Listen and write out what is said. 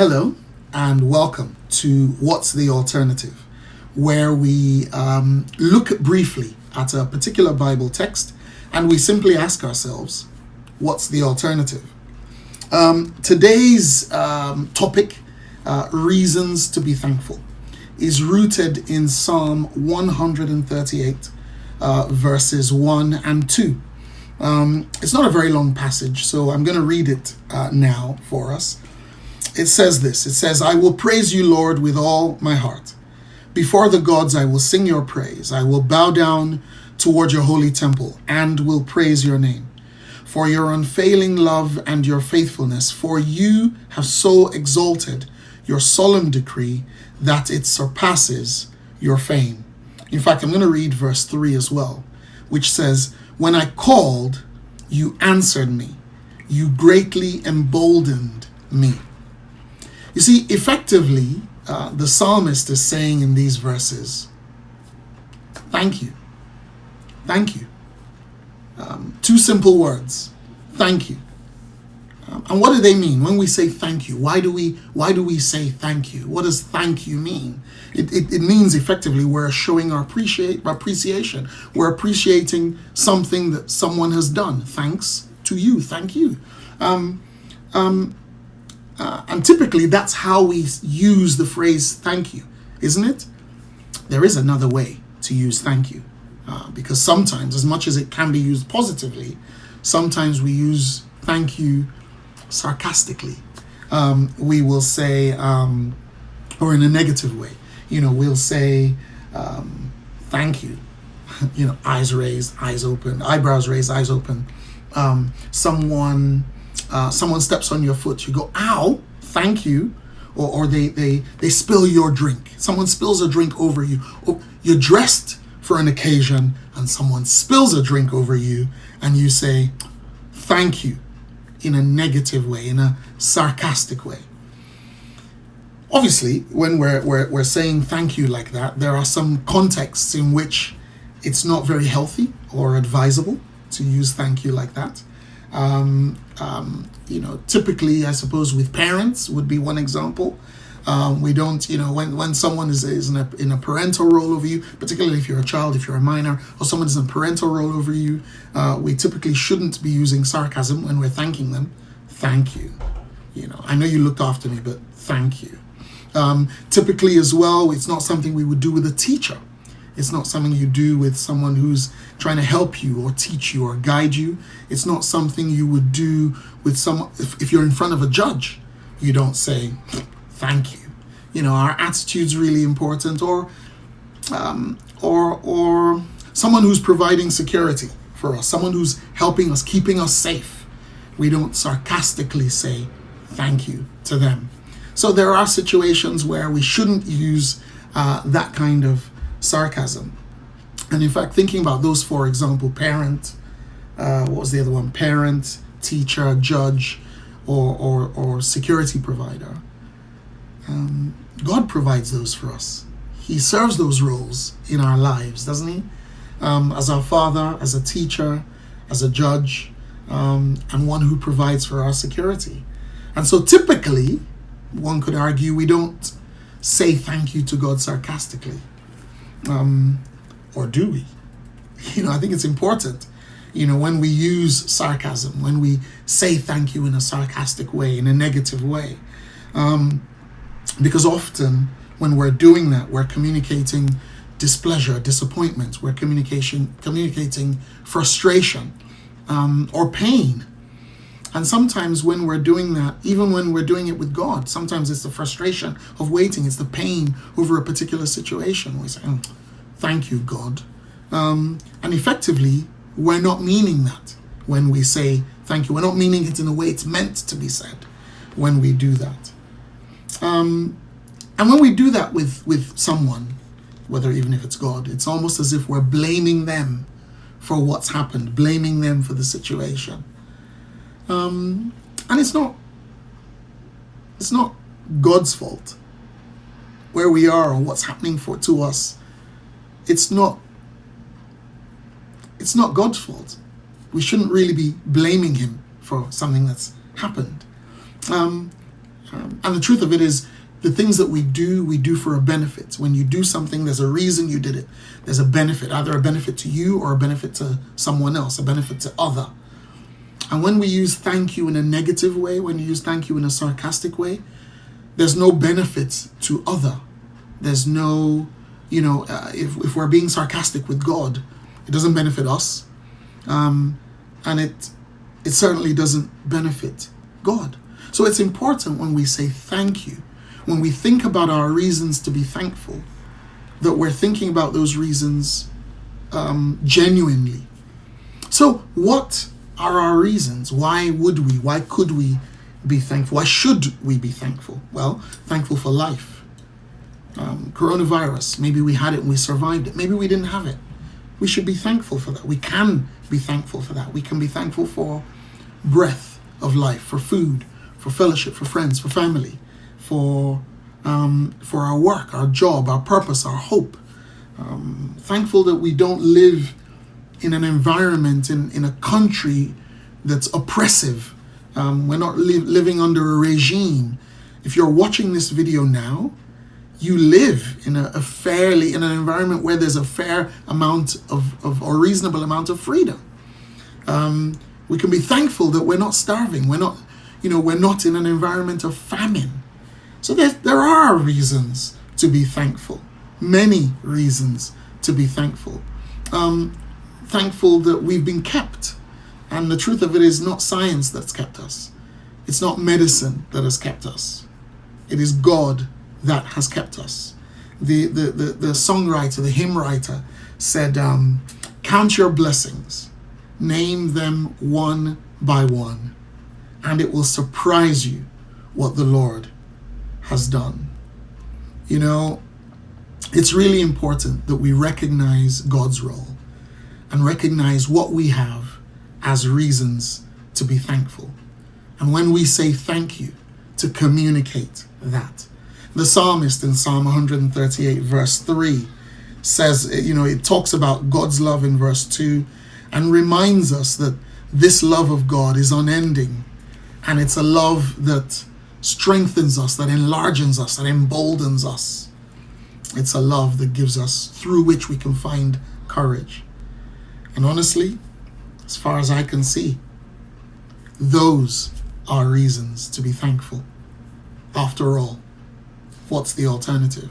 Hello and welcome to What's the Alternative, where we look briefly at a particular Bible text and we simply ask ourselves, what's the alternative? Today's topic, reasons to be thankful, is rooted in Psalm 138, verses 1 and 2. It's not a very long passage, so I'm going to read it now for us. It says this. It says, I will praise you, Lord, with all my heart. Before the gods, I will sing your praise. I will bow down toward your holy temple and will praise your name. For your unfailing love and your faithfulness, for you have so exalted your solemn decree that it surpasses your fame. In fact, I'm going to read verse 3 as well, which says, when I called, you answered me. You greatly emboldened me. You see, effectively, the psalmist is saying in these verses, thank you. Thank you. Two simple words. Thank you. And what do they mean when we say thank you? Why do we say thank you? What does thank you mean? It means effectively we're showing our appreciation. We're appreciating something that someone has done. Thanks to you. Thank you. And typically that's how we use the phrase thank you, isn't it? There is another way to use thank you, because sometimes, as much as it can be used positively, sometimes we use thank you sarcastically. We will say, or in a negative way, we'll say, thank you, eyes raised, eyes open, eyebrows raised, eyes open. Someone steps on your foot, you go, ow, thank you. Or they spill your drink. Someone spills a drink over you. Or you're dressed for an occasion and someone spills a drink over you and you say, thank you, in a negative way, in a sarcastic way. Obviously, when we're saying thank you like that, there are some contexts in which it's not very healthy or advisable to use thank you like that. Typically, I suppose with parents would be one example. We don't, when someone is in a parental role over you, particularly if you're a child, if you're a minor, or someone is in a parental role over you, we typically shouldn't be using sarcasm when we're thanking them. Thank you. I know you looked after me, but thank you. Typically as well, it's not something we would do with a teacher. It's not something you do with someone who's trying to help you or teach you or guide you. It's not something you would do with someone, if you're in front of a judge, you don't say, thank you. Our attitude's really important, or someone who's providing security for us, someone who's helping us, keeping us safe. We don't sarcastically say thank you to them. So there are situations where we shouldn't use that kind of sarcasm. And in fact, thinking about those four example, parent, what was the other one? Parent, teacher, judge, or security provider. God provides those for us. He serves those roles in our lives, doesn't he? As our father, as a teacher, as a judge, and one who provides for our security. And so typically, one could argue, we don't say thank you to God sarcastically. Or do we? I think it's important, when we use sarcasm, when we say thank you in a sarcastic way, in a negative way, because often when we're doing that, we're communicating displeasure, disappointment, we're communicating frustration, or pain. And sometimes when we're doing that, even when we're doing it with God, sometimes it's the frustration of waiting, it's the pain over a particular situation. We say, thank you, God. And effectively, we're not meaning that when we say thank you. We're not meaning it in the way it's meant to be said when we do that. And when we do that with someone, whether even if it's God, it's almost as if we're blaming them for what's happened, blaming them for the situation. And it's not God's fault where we are or what's happening to us. It's not God's fault. We shouldn't really be blaming him for something that's happened. And the truth of it is, the things that we do for a benefit. When you do something, there's a reason you did it. There's a benefit, either a benefit to you or a benefit to someone else, a benefit to other. And when we use thank you in a negative way, when you use thank you in a sarcastic way, there's no benefit to other. There's no, if we're being sarcastic with God, it doesn't benefit us. And it certainly doesn't benefit God. So it's important when we say thank you, when we think about our reasons to be thankful, that we're thinking about those reasons genuinely. So what are our reasons? Why could we be thankful? Why should we be thankful? Well, thankful for life. Coronavirus, maybe we had it and we survived it. Maybe we didn't have it. We should be thankful for that. We can be thankful for that. We can be thankful for breath of life, for food, for fellowship, for friends, for family, for our work, our job, our purpose, our hope. Thankful that we don't live in an environment, in a country that's oppressive. We're not living under a regime. If you're watching this video now, you live in in an environment where there's a fair amount of or reasonable amount of freedom. We can be thankful that we're not starving. We're not in an environment of famine. So there are reasons to be thankful. Many reasons to be thankful. Thankful that we've been kept. And the truth of it is not science that's kept us. It's not medicine that has kept us. It is God that has kept us. The songwriter, the hymn writer said, count your blessings, name them one by one, and it will surprise you what the Lord has done. It's really important that we recognize God's role and recognize what we have as reasons to be thankful. And when we say thank you, to communicate that. The psalmist in Psalm 138 verse 3 says, it talks about God's love in verse 2 and reminds us that this love of God is unending. And it's a love that strengthens us, that enlarges us, that emboldens us. It's a love that gives us, through which we can find courage. And honestly, as far as I can see, those are reasons to be thankful. After all, what's the alternative?